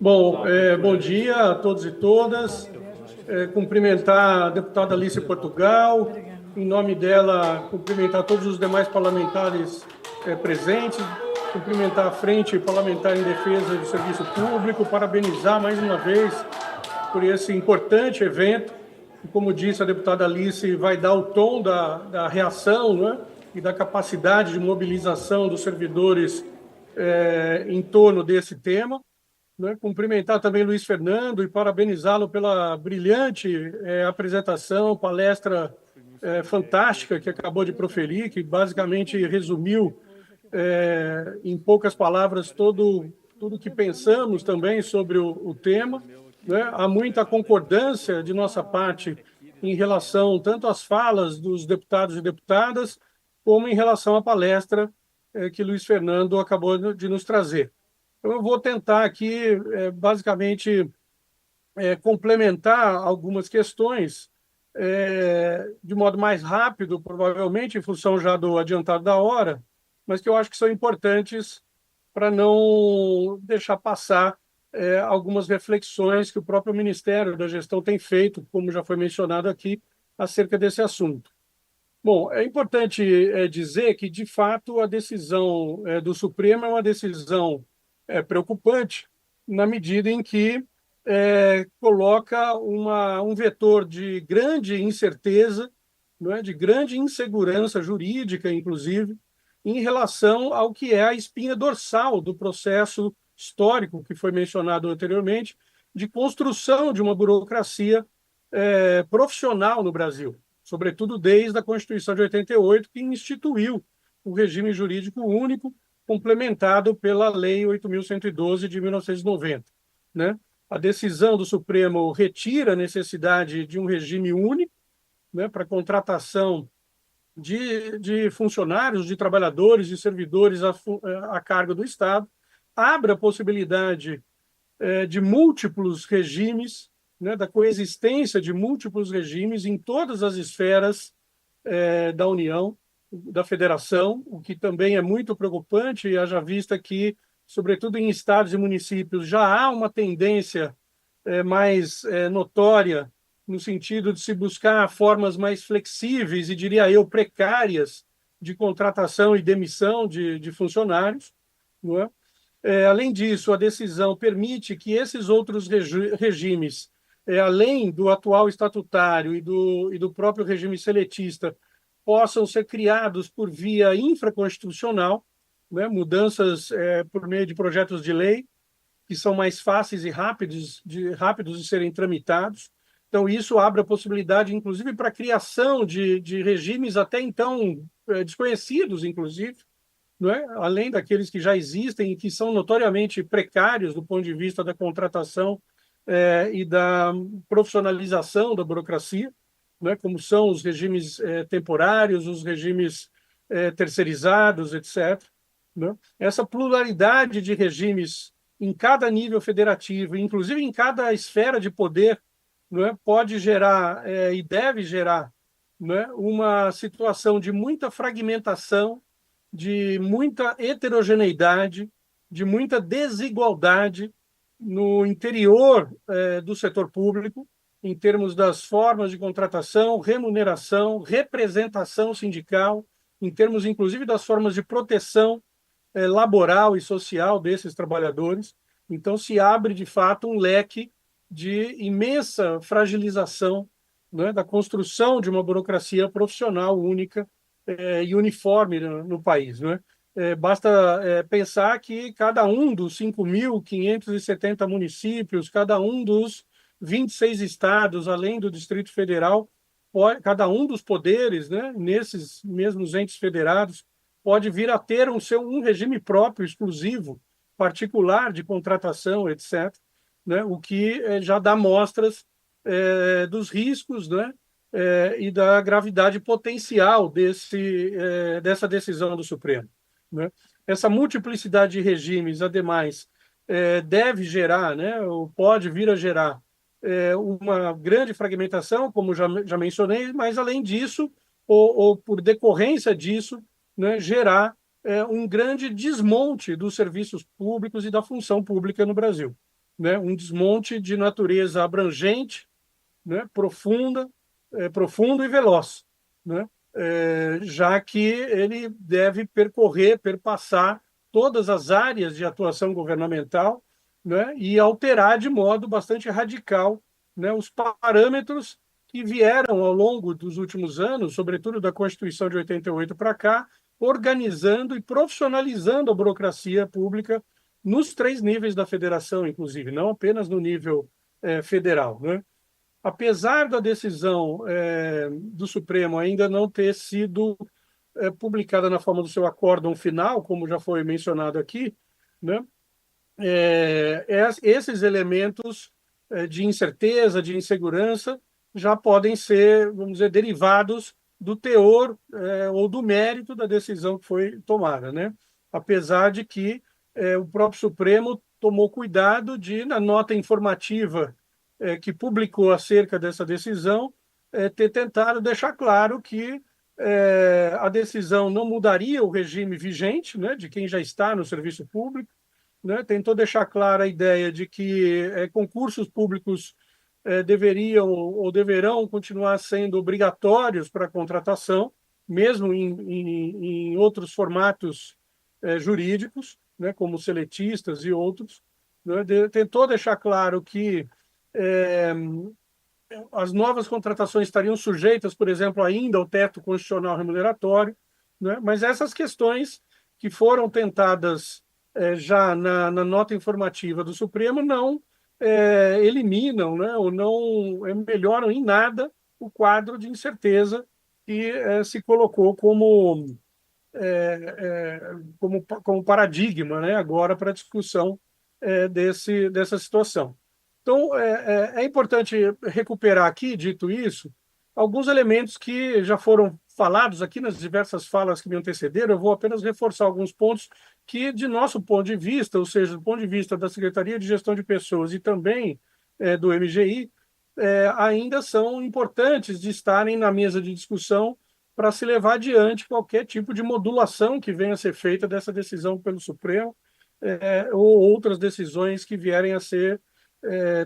Bom, bom dia a todos e todas. Cumprimentar a deputada Alice Portugal, em nome dela, cumprimentar todos os demais parlamentares presentes, cumprimentar a Frente Parlamentar em Defesa do Serviço Público, parabenizar mais uma vez por esse importante evento. E, como disse a deputada Alice, vai dar o tom da reação, né, e da capacidade de mobilização dos servidores em torno desse tema. Né, cumprimentar também Luiz Fernando e parabenizá-lo pela brilhante apresentação, palestra fantástica que acabou de proferir, que basicamente resumiu em poucas palavras tudo que pensamos também sobre o tema. Né? Há muita concordância de nossa parte em relação tanto às falas dos deputados e deputadas, como em relação à palestra que Luiz Fernando acabou de nos trazer. Então, eu vou tentar aqui, basicamente, complementar algumas questões de modo mais rápido, provavelmente, em função já do adiantado da hora, mas que eu acho que são importantes para não deixar passar algumas reflexões que o próprio Ministério da Gestão tem feito, como já foi mencionado aqui, acerca desse assunto. Bom, é importante dizer que, de fato, a decisão do Supremo é uma decisão preocupante, na medida em que coloca um vetor de grande incerteza, não é, de grande insegurança jurídica, inclusive, em relação ao que é a espinha dorsal do processo histórico que foi mencionado anteriormente, de construção de uma burocracia profissional no Brasil, sobretudo desde a Constituição de 88, que instituiu o regime jurídico único, complementado pela Lei 8.112 de 1990. Né? A decisão do Supremo retira a necessidade de um regime único, né, para contratação de funcionários, de trabalhadores, de servidores a cargo do Estado, abre a possibilidade de múltiplos regimes, né, da coexistência de múltiplos regimes em todas as esferas da União, da Federação, o que também é muito preocupante, haja vista que, sobretudo em estados e municípios, já há uma tendência mais notória no sentido de se buscar formas mais flexíveis e, diria eu, precárias de contratação e demissão de funcionários. Não é? Além disso, a decisão permite que esses outros regimes, além do atual estatutário e do próprio regime seletista, possam ser criados por via infraconstitucional, né, mudanças por meio de projetos de lei, que são mais fáceis e rápidos de serem tramitados. Então, isso abre a possibilidade, inclusive, para a criação de regimes até então desconhecidos, inclusive, não é? Além daqueles que já existem e que são notoriamente precários do ponto de vista da contratação e da profissionalização da burocracia, não é? Como são os regimes temporários, os regimes terceirizados, etc. Não é? Essa pluralidade de regimes em cada nível federativo, inclusive em cada esfera de poder, não é? Pode gerar e deve gerar, não é? Uma situação de muita fragmentação, de muita heterogeneidade, de muita desigualdade no interior do setor público, em termos das formas de contratação, remuneração, representação sindical, em termos, inclusive, das formas de proteção laboral e social desses trabalhadores. Então, se abre, de fato, um leque de imensa fragilização, né, da construção de uma burocracia profissional única e uniforme no país. Né? Basta pensar que cada um dos 5.570 municípios, cada um dos 26 estados, além do Distrito Federal, cada um dos poderes, né, nesses mesmos entes federados, pode vir a ter um regime próprio, exclusivo, particular de contratação, etc., né, o que já dá mostras dos riscos, né, e da gravidade potencial dessa decisão do Supremo. Né? Essa multiplicidade de regimes, ademais, deve gerar, né, ou pode vir a gerar, uma grande fragmentação, como já mencionei, mas, além disso, ou por decorrência disso, né, gerar um grande desmonte dos serviços públicos e da função pública no Brasil. né, um desmonte de natureza abrangente, né, profundo e veloz, né, já que ele deve perpassar todas as áreas de atuação governamental, né, e alterar de modo bastante radical, né, os parâmetros que vieram ao longo dos últimos anos, sobretudo da Constituição de 88 para cá, organizando e profissionalizando a burocracia pública nos 3 níveis da federação, inclusive, não apenas no nível federal, né? Apesar da decisão do Supremo ainda não ter sido publicada na forma do seu acórdão final, como já foi mencionado aqui, né? Esses elementos de incerteza, de insegurança, já podem ser, vamos dizer, derivados do teor ou do mérito da decisão que foi tomada, né? Apesar de que o próprio Supremo tomou cuidado de, na nota informativa que publicou acerca dessa decisão, ter tentado deixar claro que a decisão não mudaria o regime vigente, né, de quem já está no serviço público, né, tentou deixar clara a ideia de que concursos públicos deveriam ou deverão continuar sendo obrigatórios para a contratação, mesmo em outros formatos jurídicos, né, como seletistas e outros. Né, tentou deixar claro que as novas contratações estariam sujeitas, por exemplo, ainda ao teto constitucional remuneratório, né, mas essas questões que foram tentadas já na nota informativa do Supremo não eliminam, né, ou não melhoram em nada o quadro de incerteza que se colocou como paradigma, né, agora para a discussão dessa situação. Então, é importante recuperar aqui, dito isso, alguns elementos que já foram falados aqui nas diversas falas que me antecederam. Eu vou apenas reforçar alguns pontos que, de nosso ponto de vista, ou seja, do ponto de vista da Secretaria de Gestão de Pessoas e também do MGI, ainda são importantes de estarem na mesa de discussão para se levar adiante qualquer tipo de modulação que venha a ser feita dessa decisão pelo Supremo ou outras decisões que vierem a ser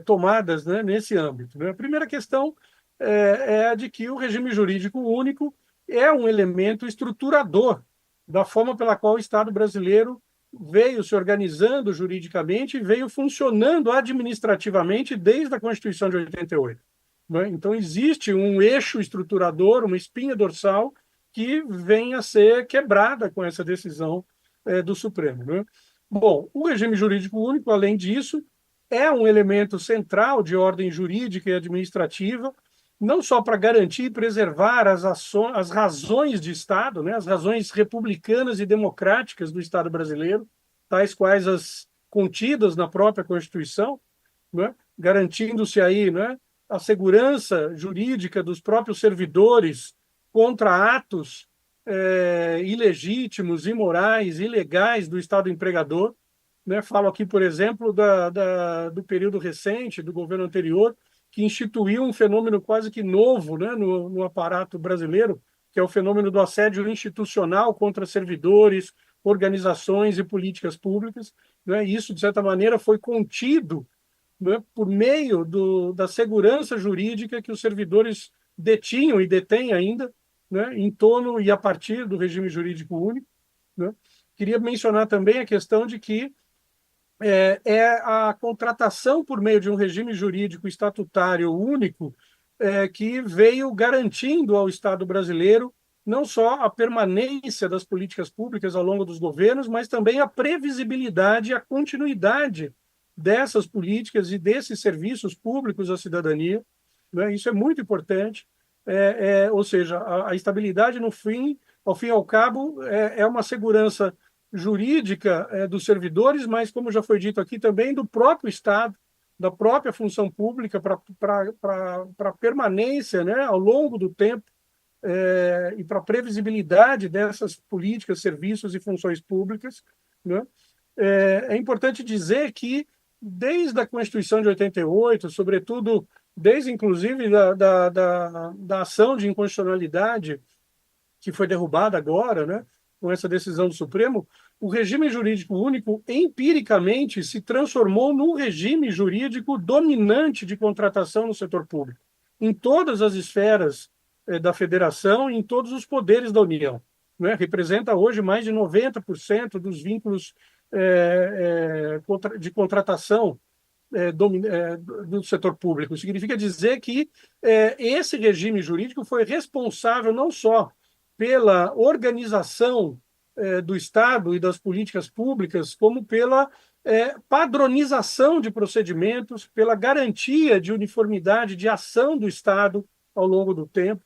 tomadas, né, nesse âmbito. Né? A primeira questão é a de que o regime jurídico único é um elemento estruturador da forma pela qual o Estado brasileiro veio se organizando juridicamente e veio funcionando administrativamente desde a Constituição de 88. Né? Então, existe um eixo estruturador, uma espinha dorsal que vem a ser quebrada com essa decisão do Supremo. Né? Bom, o regime jurídico único, além disso, é um elemento central de ordem jurídica e administrativa, não só para garantir e preservar as razões de Estado, né, as razões republicanas e democráticas do Estado brasileiro, tais quais as contidas na própria Constituição, né, garantindo-se aí, né, a segurança jurídica dos próprios servidores contra atos ilegítimos, imorais, ilegais do Estado empregador. Né? Falo aqui, por exemplo, do período recente, do governo anterior, que instituiu um fenômeno quase que novo, né, no aparato brasileiro, que é o fenômeno do assédio institucional contra servidores, organizações e políticas públicas. Né? Isso, de certa maneira, foi contido, né, por meio da segurança jurídica que os servidores detinham e detêm ainda, né, em torno e a partir do regime jurídico único. Né? Queria mencionar também a questão de que a contratação por meio de um regime jurídico estatutário único que veio garantindo ao Estado brasileiro não só a permanência das políticas públicas ao longo dos governos, mas também a previsibilidade e a continuidade dessas políticas e desses serviços públicos à cidadania. Né? Isso é muito importante. Ou seja, a estabilidade, ao fim e ao cabo, é uma segurança jurídica dos servidores, mas, como já foi dito aqui, também do próprio Estado, da própria função pública para permanência, né, ao longo do tempo e para a previsibilidade dessas políticas, serviços e funções públicas. Né? É importante dizer que, desde a Constituição de 88, sobretudo desde, inclusive, da ação de inconstitucionalidade que foi derrubada agora, né, com essa decisão do Supremo, o regime jurídico único, empiricamente, se transformou num regime jurídico dominante de contratação no setor público, em todas as esferas da federação e em todos os poderes da União. Né? Representa hoje mais de 90% dos vínculos de contratação do setor público. Significa dizer que esse regime jurídico foi responsável não só pela organização do Estado e das políticas públicas, como pela padronização de procedimentos, pela garantia de uniformidade de ação do Estado ao longo do tempo,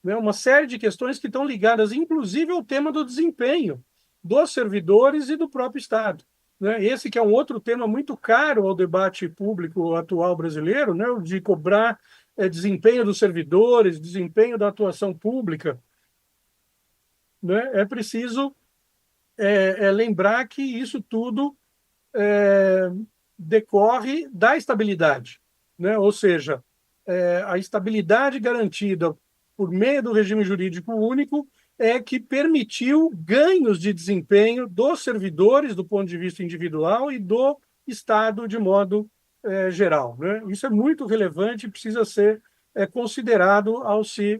né? Uma série de questões que estão ligadas, inclusive, ao tema do desempenho dos servidores e do próprio Estado. Né? Esse que é um outro tema muito caro ao debate público atual brasileiro, né? O de cobrar desempenho dos servidores, desempenho da atuação pública. Né? É preciso lembrar que isso tudo decorre da estabilidade, né? Ou seja, a estabilidade garantida por meio do regime jurídico único é que permitiu ganhos de desempenho dos servidores do ponto de vista individual e do Estado de modo geral. Né? Isso é muito relevante e precisa ser considerado ao se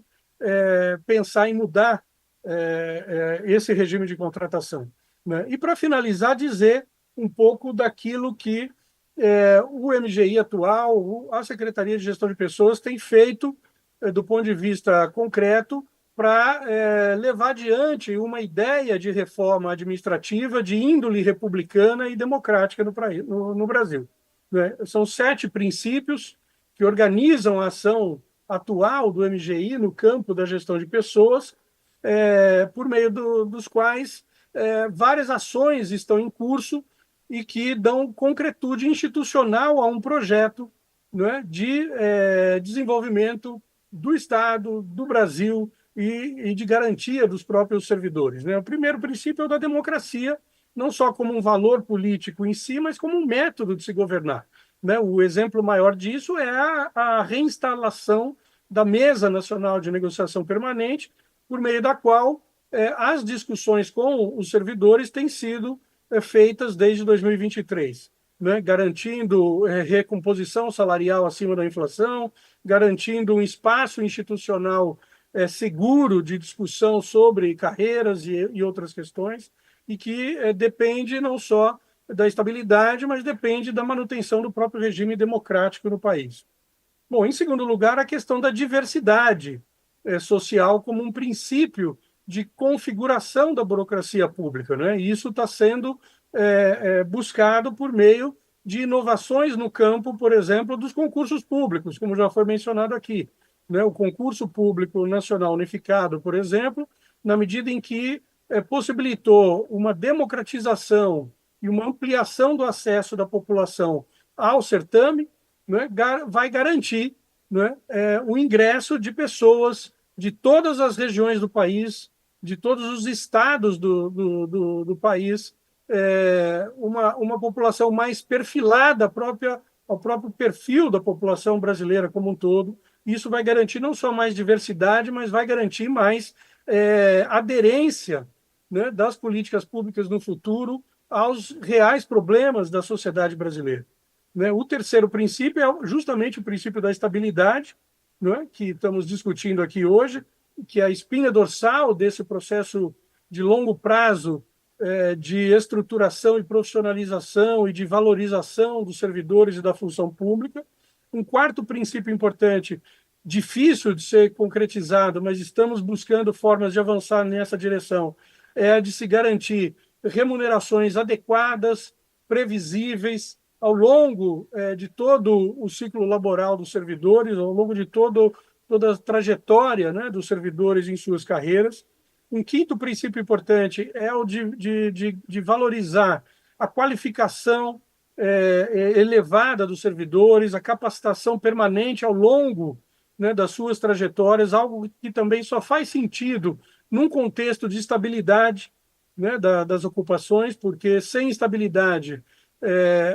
pensar em mudar esse regime de contratação. Né? E, para finalizar, dizer um pouco daquilo que o MGI atual, a Secretaria de Gestão de Pessoas, tem feito do ponto de vista concreto para levar adiante uma ideia de reforma administrativa de índole republicana e democrática no Brasil. Né? São 7 princípios que organizam a ação atual do MGI no campo da gestão de pessoas, por meio dos quais várias ações estão em curso e que dão concretude institucional a um projeto, né, de desenvolvimento do Estado, do Brasil e de garantia dos próprios servidores. Né? O primeiro princípio é o da democracia, não só como um valor político em si, mas como um método de se governar. Né? O exemplo maior disso é a reinstalação da Mesa Nacional de Negociação Permanente, por meio da qual as discussões com os servidores têm sido feitas desde 2023, né? Garantindo recomposição salarial acima da inflação, garantindo um espaço institucional seguro de discussão sobre carreiras e outras questões, e que depende não só da estabilidade, mas depende da manutenção do próprio regime democrático no país. Bom, em segundo lugar, a questão da diversidade social como um princípio de configuração da burocracia pública, né? E isso está sendo buscado por meio de inovações no campo, por exemplo, dos concursos públicos, como já foi mencionado aqui. Né? O concurso público nacional unificado, por exemplo, na medida em que possibilitou uma democratização e uma ampliação do acesso da população ao certame, né? Vai garantir, né, o ingresso de pessoas de todas as regiões do país, de todos os estados do país, uma população mais perfilada ao próprio perfil da população brasileira como um todo. Isso vai garantir não só mais diversidade, mas vai garantir mais aderência, né, das políticas públicas no futuro aos reais problemas da sociedade brasileira. Né? O terceiro princípio é justamente o princípio da estabilidade, né, que estamos discutindo aqui hoje, que é a espinha dorsal desse processo de longo prazo de estruturação e profissionalização e de valorização dos servidores e da função pública. Um quarto princípio importante, difícil de ser concretizado, mas estamos buscando formas de avançar nessa direção, é a de se garantir remunerações adequadas, previsíveis, ao longo de todo o ciclo laboral dos servidores, ao longo de toda a trajetória, né, dos servidores em suas carreiras. Um quinto princípio importante é o de valorizar a qualificação elevada dos servidores, a capacitação permanente ao longo, né, das suas trajetórias, algo que também só faz sentido num contexto de estabilidade, né, das ocupações, porque sem estabilidade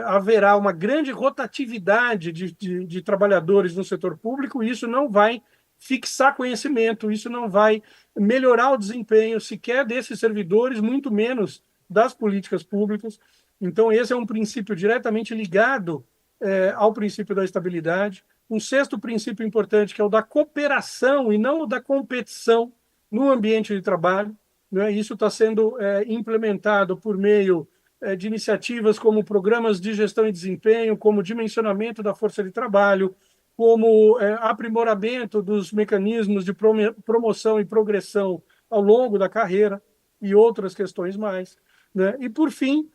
haverá uma grande rotatividade de trabalhadores no setor público, e isso não vai fixar conhecimento, isso não vai melhorar o desempenho sequer desses servidores, muito menos das políticas públicas. Então, esse é um princípio diretamente ligado ao princípio da estabilidade. Um sexto princípio importante, que é o da cooperação e não o da competição no ambiente de trabalho, né? Isso está sendo implementado por meio de iniciativas como programas de gestão e desempenho, como dimensionamento da força de trabalho, como aprimoramento dos mecanismos de promoção e progressão ao longo da carreira e outras questões mais, né? E, por fim,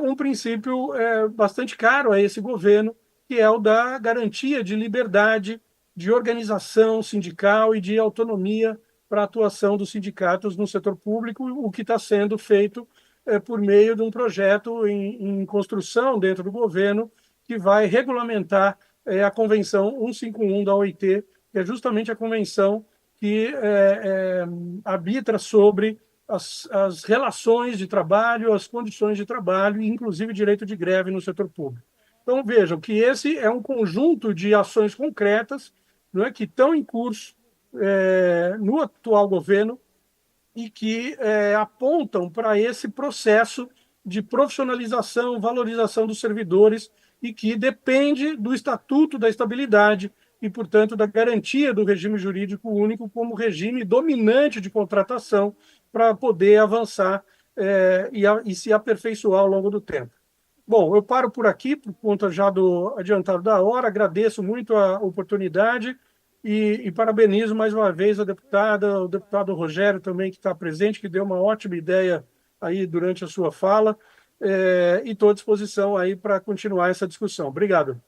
um princípio bastante caro a esse governo, que é o da garantia de liberdade de organização sindical e de autonomia para a atuação dos sindicatos no setor público, o que está sendo feito por meio de um projeto em construção dentro do governo que vai regulamentar a Convenção 151 da OIT, que é justamente a convenção que arbitra sobre as relações de trabalho, as condições de trabalho e, inclusive, direito de greve no setor público. Então, vejam que esse é um conjunto de ações concretas, não é, que estão em curso no atual governo e que apontam para esse processo de profissionalização, valorização dos servidores e que depende do Estatuto da Estabilidade e, portanto, da garantia do regime jurídico único como regime dominante de contratação para poder avançar e se aperfeiçoar ao longo do tempo. Bom, eu paro por aqui, por conta já do adiantado da hora, agradeço muito a oportunidade e parabenizo mais uma vez a deputada, o deputado Rogério também, que está presente, que deu uma ótima ideia aí durante a sua fala, e estou à disposição aí para continuar essa discussão. Obrigado.